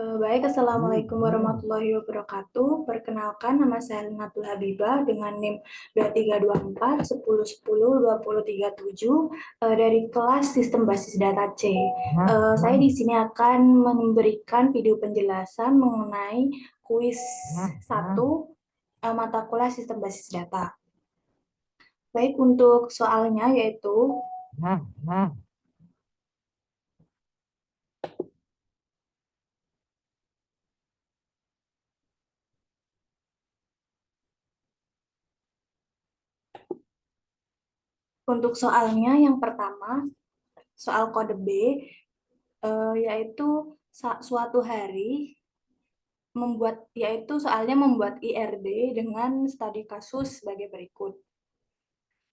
Baik, Assalamualaikum warahmatullahi wabarakatuh. Perkenalkan, nama saya Linatul Habibah dengan NIM 2324 10 10 2037 dari kelas Sistem Basis Data C. Saya di sini akan memberikan video penjelasan mengenai kuis 1 mata kuliah Sistem Basis Data. Baik, untuk soalnya yaitu untuk soalnya yang pertama, soal kode B, yaitu suatu hari soalnya membuat IRD dengan studi kasus sebagai berikut.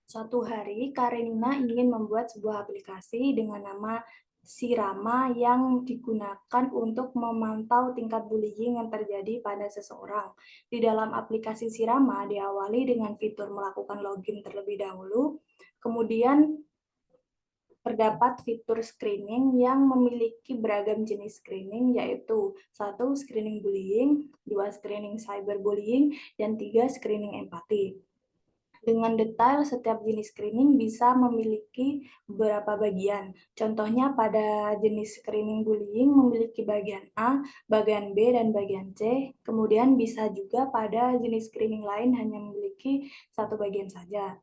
Suatu hari, Karenina ingin membuat sebuah aplikasi dengan nama Sirama yang digunakan untuk memantau tingkat bullying yang terjadi pada seseorang. Di dalam aplikasi Sirama diawali dengan fitur melakukan login terlebih dahulu, kemudian terdapat fitur screening yang memiliki beragam jenis screening, yaitu 1. Screening bullying, 2. Screening cyberbullying, dan 3. Screening empati. Dengan detail, setiap jenis screening bisa memiliki beberapa bagian. Contohnya pada jenis screening bullying memiliki bagian A, bagian B, dan bagian C. Kemudian bisa juga pada jenis screening lain hanya memiliki satu bagian saja.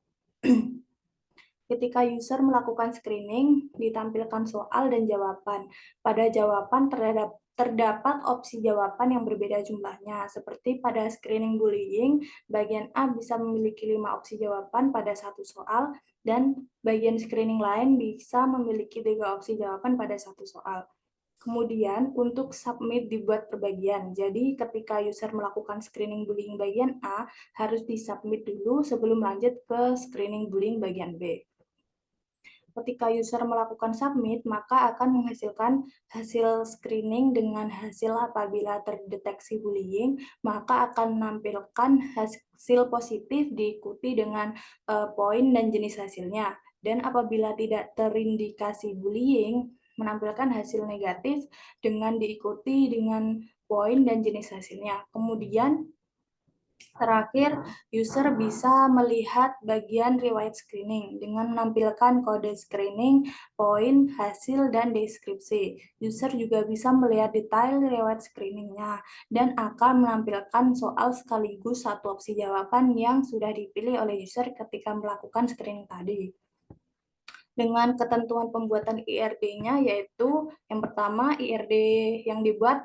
Ketika user melakukan screening, ditampilkan soal dan jawaban. Pada jawaban terdapat opsi jawaban yang berbeda jumlahnya. Seperti pada screening bullying, bagian A bisa memiliki 5 opsi jawaban pada satu soal, dan bagian screening lain bisa memiliki 3 opsi jawaban pada satu soal. Kemudian, untuk submit dibuat per bagian. Jadi, ketika user melakukan screening bullying bagian A, harus disubmit dulu sebelum lanjut ke screening bullying bagian B. Ketika user melakukan submit, maka akan menghasilkan hasil screening dengan hasil apabila terdeteksi bullying, maka akan menampilkan hasil positif diikuti dengan poin dan jenis hasilnya. Dan apabila tidak terindikasi bullying, menampilkan hasil negatif dengan diikuti dengan poin dan jenis hasilnya. Kemudian terakhir, user bisa melihat bagian riwayat screening dengan menampilkan kode screening, poin, hasil, dan deskripsi. User juga bisa melihat detail riwayat screeningnya dan akan menampilkan soal sekaligus satu opsi jawaban yang sudah dipilih oleh user ketika melakukan screening tadi. Dengan ketentuan pembuatan IRD-nya, yaitu yang pertama IRD yang dibuat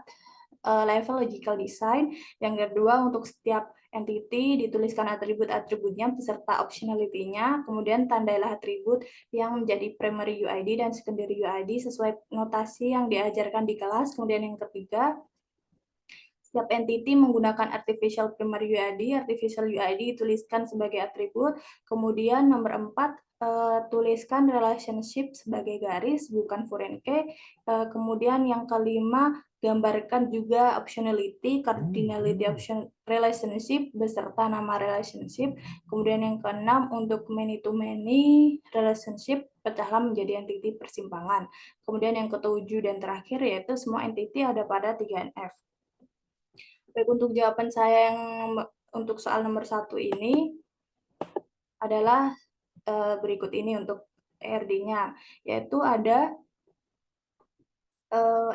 level logical design, yang kedua untuk setiap entity dituliskan atribut-atributnya beserta optionality-nya, kemudian tandailah atribut yang menjadi primary UID dan secondary UID sesuai notasi yang diajarkan di kelas. Kemudian yang ketiga, setiap entity menggunakan artificial primary UID, artificial UID dituliskan sebagai atribut. Kemudian nomor 4, tuliskan relationship sebagai garis, bukan foreign key. Kemudian yang kelima, gambarkan juga optionality, cardinality option relationship beserta nama relationship. Kemudian yang keenam, untuk many-to-many relationship, pecahlah menjadi entity persimpangan. Kemudian yang ketujuh dan terakhir, yaitu semua entity ada pada 3NF. Baik, untuk jawaban saya yang untuk soal nomor 1 ini adalah berikut ini untuk ERD-nya, yaitu ada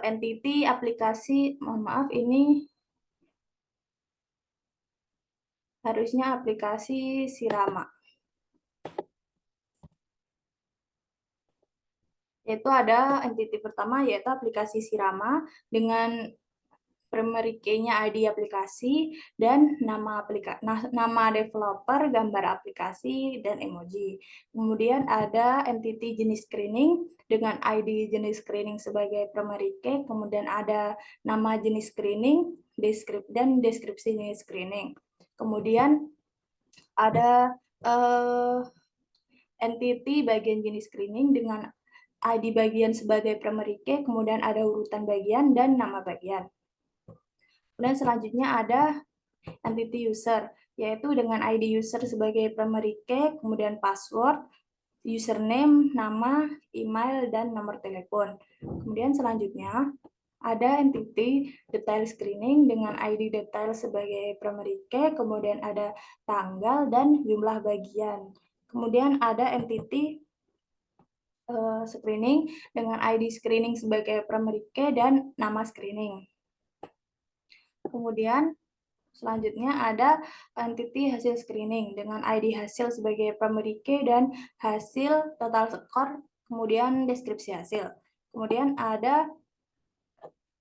entity aplikasi, mohon maaf ini harusnya aplikasi Sirama. Yaitu ada entity pertama yaitu aplikasi Sirama dengan primary key-nya ID aplikasi dan nama developer, gambar aplikasi, dan emoji. Kemudian ada entity jenis screening dengan ID jenis screening sebagai primary key, kemudian ada nama jenis screening, dan deskripsi jenis screening. Kemudian ada entity bagian jenis screening dengan ID bagian sebagai primary key, kemudian ada urutan bagian dan nama bagian. Kemudian selanjutnya ada entity user, yaitu dengan ID user sebagai primary key, kemudian password, username, nama, email, dan nomor telepon. Kemudian selanjutnya Ada entity detail screening dengan ID detail sebagai primary key, kemudian ada tanggal dan jumlah bagian. Kemudian ada entity screening dengan ID screening sebagai primary key dan nama screening. Kemudian selanjutnya ada entity hasil screening dengan ID hasil sebagai primary key dan hasil total score, kemudian deskripsi hasil. Kemudian ada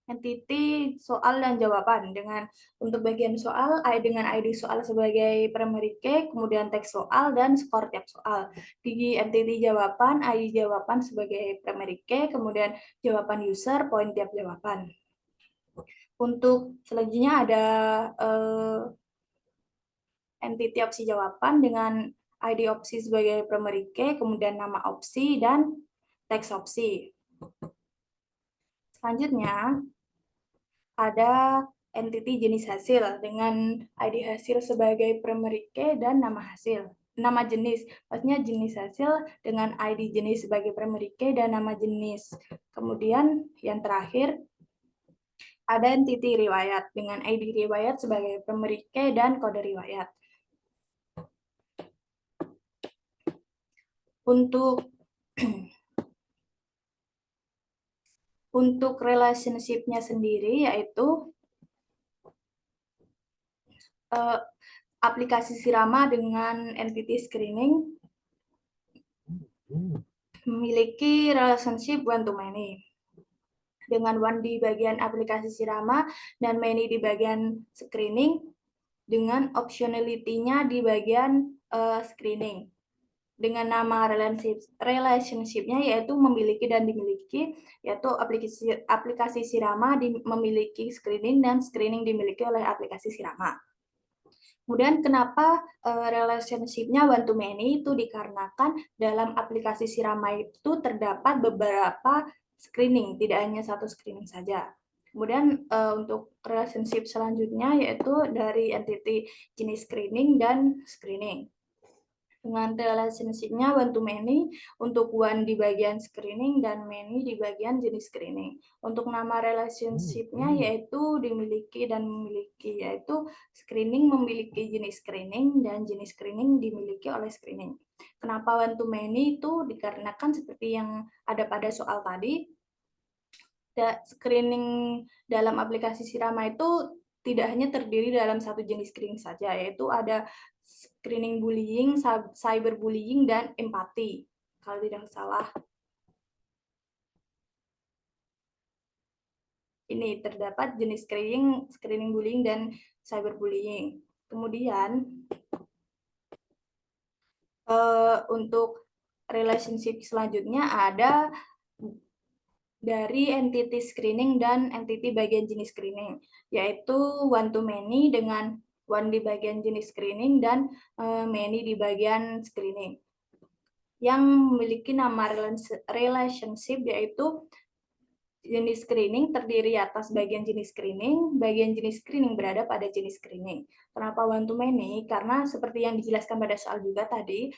entity soal dan jawaban dengan untuk bagian soal dengan ID soal sebagai primary key, kemudian teks soal dan skor tiap soal. Di entity jawaban, ID jawaban sebagai primary key, kemudian jawaban user, poin tiap jawaban. Untuk selanjutnya ada entity opsi jawaban dengan ID opsi sebagai primary key, kemudian nama opsi dan teks opsi. Selanjutnya ada entity jenis hasil dengan ID hasil sebagai primary key dan nama hasil. Nama jenis, maksudnya jenis hasil dengan ID jenis sebagai primary key dan nama jenis. Kemudian yang terakhir ada entity riwayat dengan ID riwayat sebagai primary key dan kode riwayat. Untuk relationship-nya sendiri yaitu aplikasi Sirama dengan entity screening memiliki relationship one to many. Dengan one di bagian aplikasi Sirama dan many di bagian screening, dengan optionality-nya di bagian screening. Dengan nama relationship-nya yaitu memiliki dan dimiliki, yaitu aplikasi Sirama memiliki screening dan screening dimiliki oleh aplikasi Sirama. Kemudian kenapa relationship-nya one to many itu dikarenakan dalam aplikasi Sirama itu terdapat beberapa screening, tidak hanya satu screening saja. Kemudian untuk relationship selanjutnya yaitu dari entity jenis screening dan screening. Dengan relationship-nya one to many, untuk one di bagian screening dan many di bagian jenis screening. Untuk nama relationship-nya yaitu dimiliki dan memiliki, yaitu screening memiliki jenis screening dan jenis screening dimiliki oleh screening. Kenapa one to many itu dikarenakan seperti yang ada pada soal tadi, screening dalam aplikasi Sirama itu tidak hanya terdiri dalam satu jenis screening saja, yaitu ada screening bullying, cyberbullying, dan empati. Kalau tidak salah, ini terdapat jenis screening bullying dan cyberbullying. Kemudian untuk relationship selanjutnya ada dari entity screening dan entity bagian jenis screening, yaitu one to many dengan one di bagian jenis screening dan many di bagian screening. Yang memiliki nama relationship yaitu jenis screening terdiri atas bagian jenis screening berada pada jenis screening. Kenapa one to many? Karena seperti yang dijelaskan pada soal juga tadi,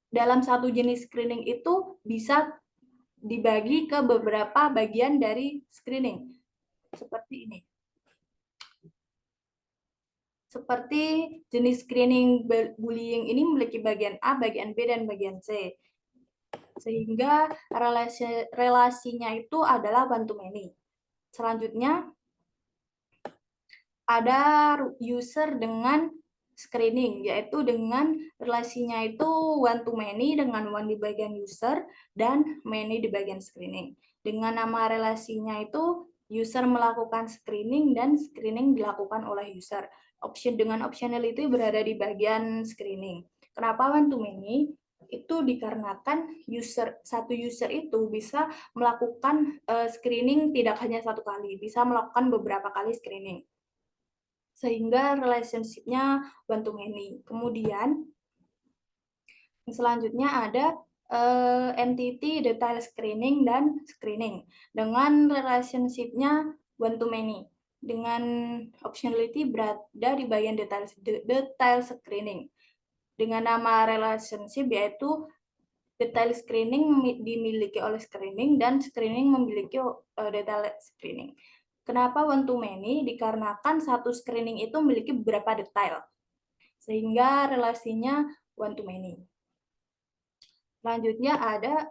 dalam satu jenis screening itu bisa dibagi ke beberapa bagian dari screening. Seperti ini. Seperti jenis screening bullying ini memiliki bagian A, bagian B, dan bagian C. Sehingga relasinya itu adalah one to many. Selanjutnya, ada user dengan screening, yaitu dengan relasinya itu one to many dengan one di bagian user dan many di bagian screening. Dengan nama relasinya itu user melakukan screening dan screening dilakukan oleh user. Dengan optionality berada di bagian screening. Kenapa one to many? Itu dikarenakan satu user itu bisa melakukan screening tidak hanya satu kali, bisa melakukan beberapa kali screening. Sehingga relationship-nya one to many. Kemudian selanjutnya ada entity detail screening dan screening dengan relationship-nya one to many. Dengan optionality berada di bagian detail screening. Dengan nama relationship yaitu detail screening dimiliki oleh screening dan screening memiliki detail screening. Kenapa one to many? Dikarenakan satu screening itu memiliki beberapa detail, sehingga relasinya one to many. Selanjutnya ada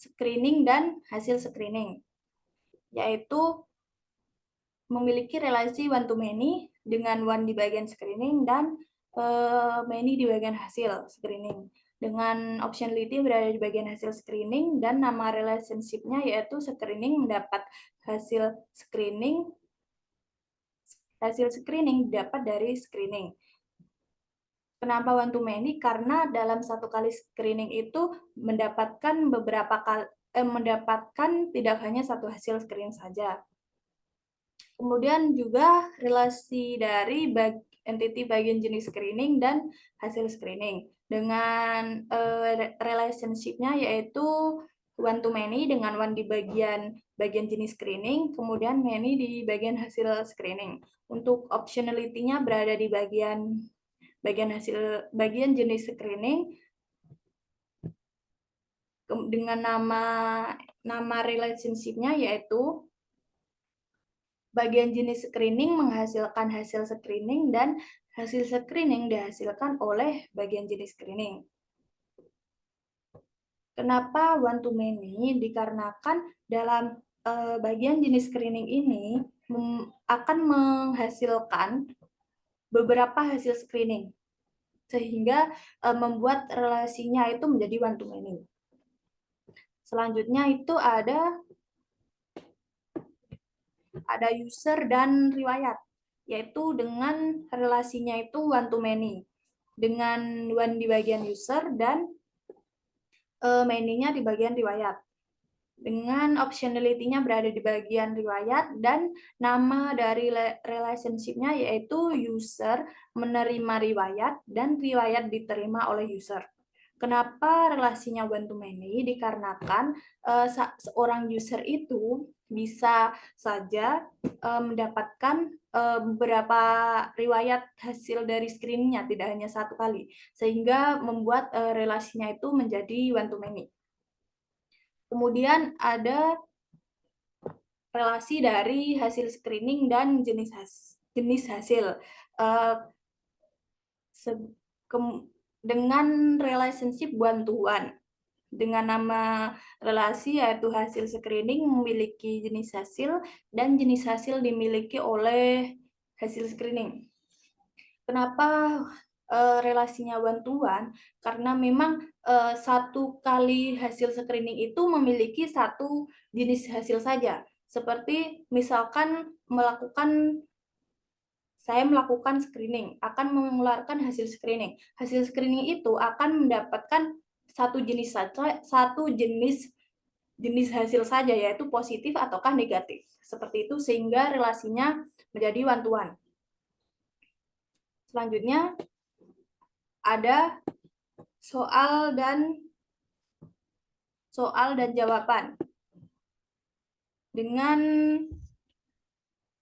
screening dan hasil screening, yaitu memiliki relasi one to many dengan one di bagian screening dan many di bagian hasil screening. Dengan optionality berada di bagian hasil screening dan nama relationship-nya yaitu screening mendapat hasil screening dapat dari screening. Kenapa one to many? Karena dalam satu kali screening itu mendapatkan tidak hanya satu hasil screening saja. Kemudian juga relasi dari entity bagian jenis screening dan hasil screening. Dengan relationship-nya yaitu one to many dengan one di bagian jenis screening, kemudian many di bagian hasil screening. Untuk optionality-nya berada di bagian jenis screening dengan nama relationship-nya yaitu bagian jenis screening menghasilkan hasil screening dan hasil screening dihasilkan oleh bagian jenis screening. Kenapa one to many? Dikarenakan dalam bagian jenis screening ini akan menghasilkan beberapa hasil screening, sehingga membuat relasinya itu menjadi one to many. Selanjutnya itu ada user dan riwayat, yaitu dengan relasinya itu one to many, dengan one di bagian user dan many-nya di bagian riwayat. Dengan optionality-nya berada di bagian riwayat dan nama dari relationship-nya yaitu user menerima riwayat dan riwayat diterima oleh user. Kenapa relasinya one to many? Dikarenakan seorang user itu bisa saja mendapatkan beberapa riwayat hasil dari screening-nya, tidak hanya satu kali, sehingga membuat relasinya itu menjadi one to many. Kemudian ada relasi dari hasil screening dan jenis hasil. Dengan relationship one to one. Dengan nama relasi yaitu hasil screening memiliki jenis hasil dan jenis hasil dimiliki oleh hasil screening. Kenapa relasinya one to one? Karena memang satu kali hasil screening itu memiliki satu jenis hasil saja. Seperti misalkan saya melakukan screening, akan mengeluarkan hasil screening. Hasil screening itu akan mendapatkan satu jenis hasil saja, yaitu positif ataukah negatif. Seperti itu, sehingga relasinya menjadi one to one. Selanjutnya ada soal dan jawaban. Dengan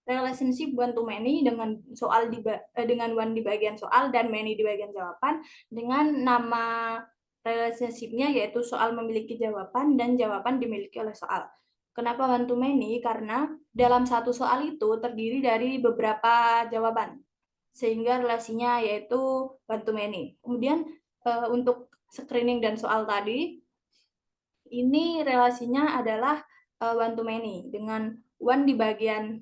relationship one to many dengan one di bagian soal dan many di bagian jawaban, dengan nama relationship-nya yaitu soal memiliki jawaban dan jawaban dimiliki oleh soal. Kenapa one to many? Karena dalam satu soal itu terdiri dari beberapa jawaban, sehingga relasinya yaitu one to many. Kemudian untuk screening dan soal tadi, ini relasinya adalah one to many dengan one di bagian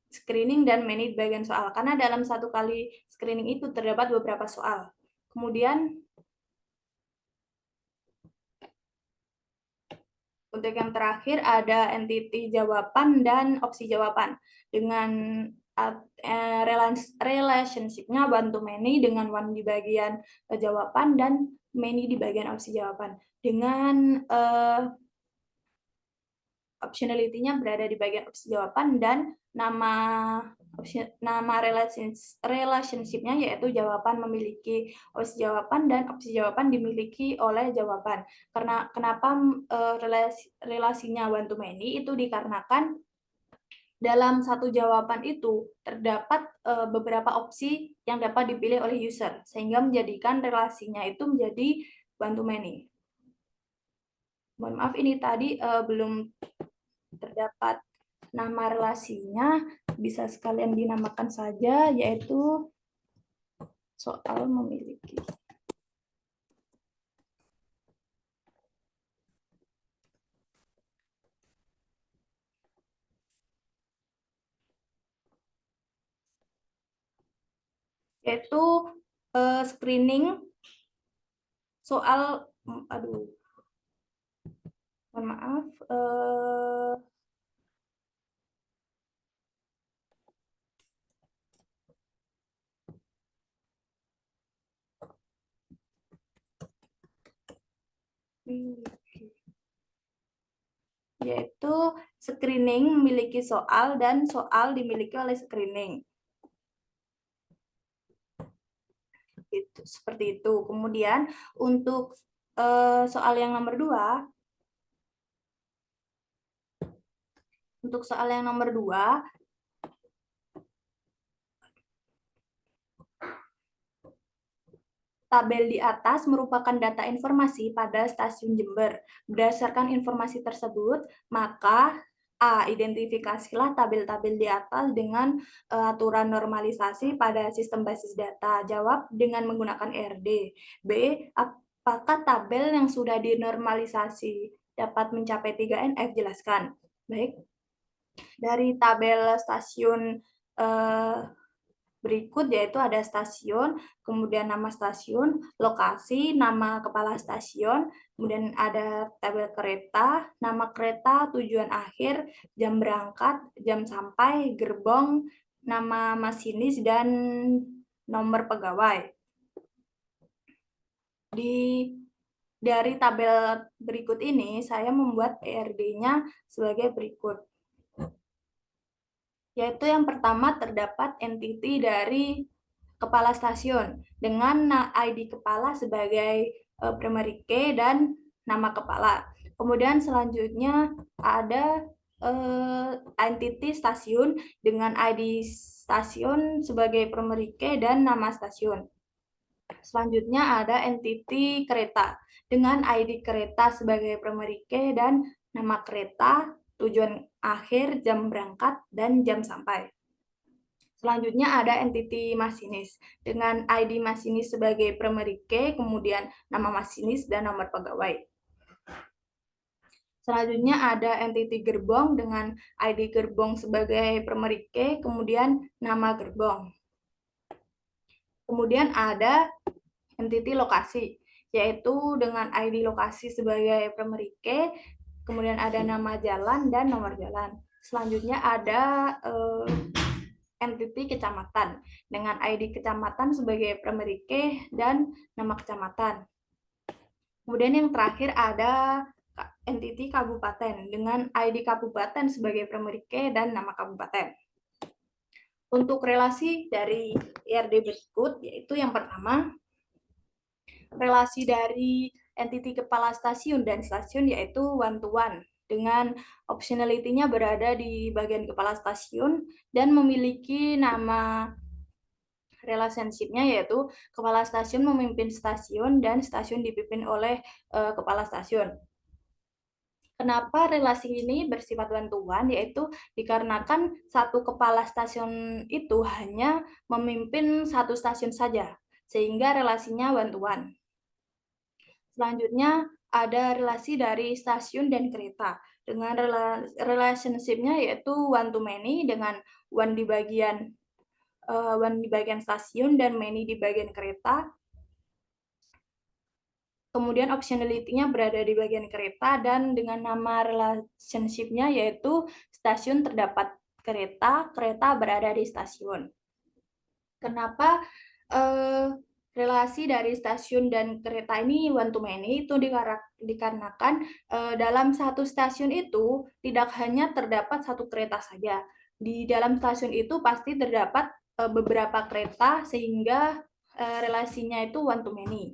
screening dan many di bagian soal. Karena dalam satu kali screening itu terdapat beberapa soal. Kemudian untuk yang terakhir ada entity jawaban dan opsi jawaban. Dengan relationship-nya one to many dengan one di bagian jawaban dan many di bagian opsi jawaban. Dengan optionality-nya berada di bagian opsi jawaban dan nama relationship-nya yaitu jawaban memiliki opsi jawaban dan opsi jawaban dimiliki oleh jawaban. Karena kenapa relasinya one to many itu dikarenakan dalam satu jawaban itu terdapat beberapa opsi yang dapat dipilih oleh user, sehingga menjadikan relasinya itu menjadi one to many. Mohon maaf ini tadi belum terdapat nama relasinya, bisa sekalian dinamakan saja, yaitu soal memiliki. Yaitu screening soal, aduh, mohon maaf, yaitu screening memiliki soal dan soal dimiliki oleh screening. Itu seperti itu. Kemudian untuk soal yang nomor 2, untuk soal yang nomor 2, tabel di atas merupakan data informasi pada stasiun Jember. Berdasarkan informasi tersebut, maka A. Identifikasilah tabel-tabel di atas dengan aturan normalisasi pada sistem basis data. Jawab dengan menggunakan RD. B. Apakah tabel yang sudah dinormalisasi dapat mencapai 3NF? Jelaskan. Baik, dari tabel stasiun berikut yaitu ada stasiun, kemudian nama stasiun, lokasi, nama kepala stasiun, kemudian ada tabel kereta, nama kereta, tujuan akhir, jam berangkat, jam sampai, gerbong, nama masinis, dan nomor pegawai. Dari tabel berikut ini, saya membuat PRD-nya sebagai berikut. Yaitu yang pertama terdapat entiti dari kepala stasiun dengan ID kepala sebagai primary key dan nama kepala. Kemudian selanjutnya ada entiti stasiun dengan ID stasiun sebagai primary key dan nama stasiun. Selanjutnya ada entiti kereta dengan ID kereta sebagai primary key dan nama kereta, tujuan akhir, jam berangkat, dan jam sampai. Selanjutnya ada entiti masinis dengan ID masinis sebagai primary key, kemudian nama masinis dan nomor pegawai. Selanjutnya ada entiti gerbong dengan ID gerbong sebagai primary key, kemudian nama gerbong. Kemudian ada entiti lokasi, yaitu dengan ID lokasi sebagai primary key, kemudian ada nama jalan dan nomor jalan. Selanjutnya ada entiti kecamatan dengan ID kecamatan sebagai primary key dan nama kecamatan. Kemudian yang terakhir ada entiti kabupaten dengan ID kabupaten sebagai primary key dan nama kabupaten. Untuk relasi dari IRD berikut, yaitu yang pertama, relasi dari entiti kepala stasiun dan stasiun yaitu one to one dengan optionality-nya berada di bagian kepala stasiun dan memiliki nama relationship-nya yaitu kepala stasiun memimpin stasiun dan stasiun dipimpin oleh kepala stasiun. Kenapa relasi ini bersifat one to one? Yaitu dikarenakan satu kepala stasiun itu hanya memimpin satu stasiun saja, sehingga relasinya one to one. Selanjutnya ada relasi dari stasiun dan kereta dengan relationship-nya yaitu one to many dengan one di bagian stasiun dan many di bagian kereta. Kemudian optionality-nya berada di bagian kereta dan dengan nama relationship-nya yaitu stasiun terdapat kereta, kereta berada di stasiun. Kenapa relasi dari stasiun dan kereta ini one to many? Itu dikarenakan dalam satu stasiun itu tidak hanya terdapat satu kereta saja. Di dalam stasiun itu pasti terdapat beberapa kereta sehingga relasinya itu one to many.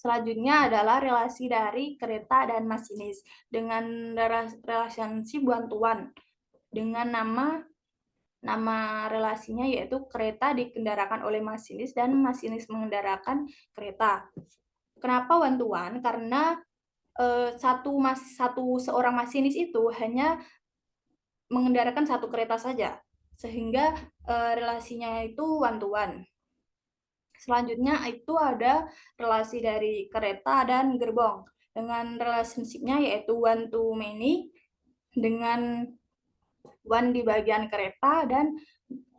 Selanjutnya adalah relasi dari kereta dan masinis dengan relationship one to one dengan nama relasinya yaitu kereta dikendarakan oleh masinis dan masinis mengendarakan kereta. Kenapa one to one? Karena seorang masinis itu hanya mengendarakan satu kereta saja, sehingga relasinya itu one to one. Selanjutnya itu ada relasi dari kereta dan gerbong. Dengan relationship-nya yaitu one to many, dengan one di bagian kereta dan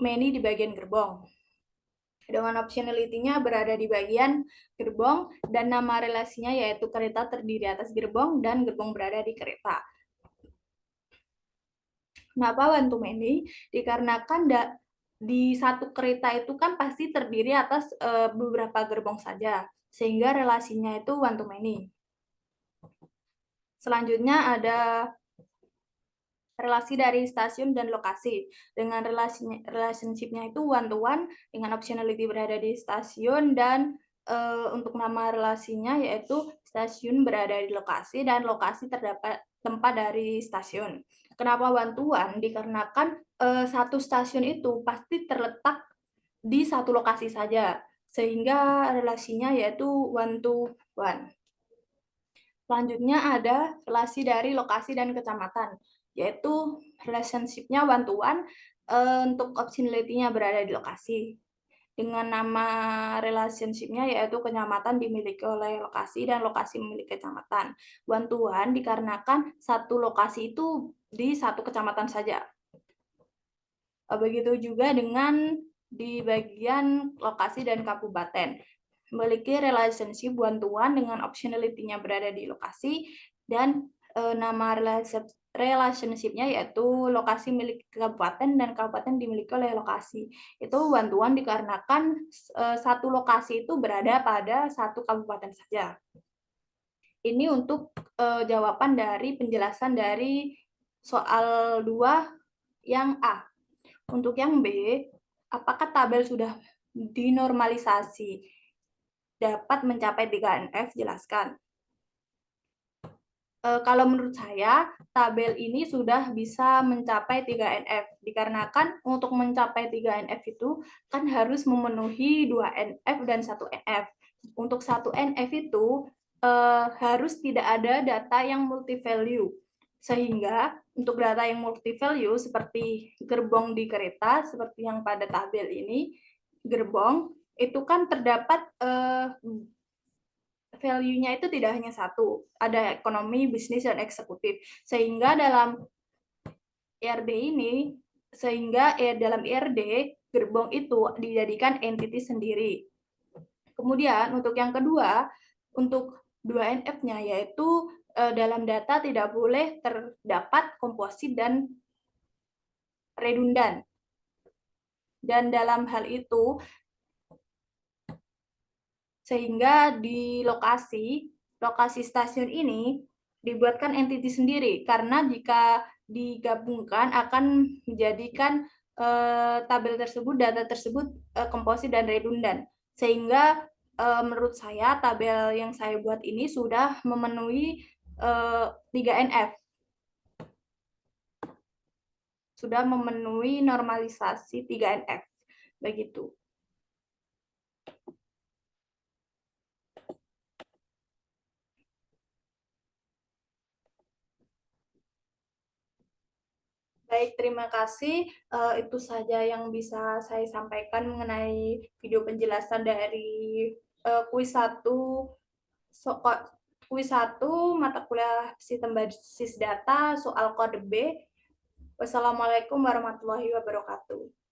many di bagian gerbong. Dengan optionality-nya berada di bagian gerbong dan nama relasinya yaitu kereta terdiri atas gerbong dan gerbong berada di kereta. Kenapa one to many? Dikarenakan di satu kereta itu kan pasti terdiri atas beberapa gerbong saja, sehingga relasinya itu one to many. Selanjutnya ada relasi dari stasiun dan lokasi. Dengan relationship-nya itu one to one, dengan optionality berada di stasiun, dan untuk nama relasinya yaitu stasiun berada di lokasi dan lokasi terdapat tempat dari stasiun. Kenapa one to one? Dikarenakan satu stasiun itu pasti terletak di satu lokasi saja, sehingga relasinya yaitu one to one. Selanjutnya ada relasi dari lokasi dan kecamatan, yaitu relationship-nya one to one, untuk optionality-nya berada di lokasi. Dengan nama relationship-nya yaitu kecamatan dimiliki oleh lokasi dan lokasi memiliki kecamatan. One to one dikarenakan satu lokasi itu di satu kecamatan saja. Begitu juga dengan di bagian lokasi dan kabupaten. Memiliki relationship one to one dengan optionality-nya berada di lokasi, dan nama relationship-nya yaitu lokasi milik kabupaten dan kabupaten dimiliki oleh lokasi. Itu one to one dikarenakan satu lokasi itu berada pada satu kabupaten saja. Ini untuk jawaban dari penjelasan dari soal 2 yang A. Untuk yang B, apakah tabel sudah dinormalisasi dapat mencapai 3NF? Jelaskan. Kalau menurut saya, tabel ini sudah bisa mencapai 3NF. Dikarenakan untuk mencapai 3NF itu kan harus memenuhi 2NF dan 1NF. Untuk 1NF itu harus tidak ada data yang multi-value. Sehingga untuk data yang multi-value seperti gerbong di kereta, seperti yang pada tabel ini, gerbong itu kan terdapat value-nya itu tidak hanya satu, ada ekonomi, bisnis, dan eksekutif. Sehingga dalam IRD ini, dalam IRD, gerbong itu dijadikan entity sendiri. Kemudian untuk yang kedua, untuk 2NF-nya yaitu dalam data tidak boleh terdapat komposit dan redundan. Dan dalam hal itu, sehingga di lokasi stasiun ini dibuatkan entity sendiri, karena jika digabungkan akan menjadikan tabel tersebut, data tersebut komposit dan redundan. Sehingga menurut saya tabel yang saya buat ini sudah memenuhi 3NF. Sudah memenuhi normalisasi 3NF. Begitu. Baik, terima kasih. Itu saja yang bisa saya sampaikan mengenai video penjelasan dari kuis 1, mata kuliah sistem basis data soal kode B. Wassalamualaikum warahmatullahi wabarakatuh.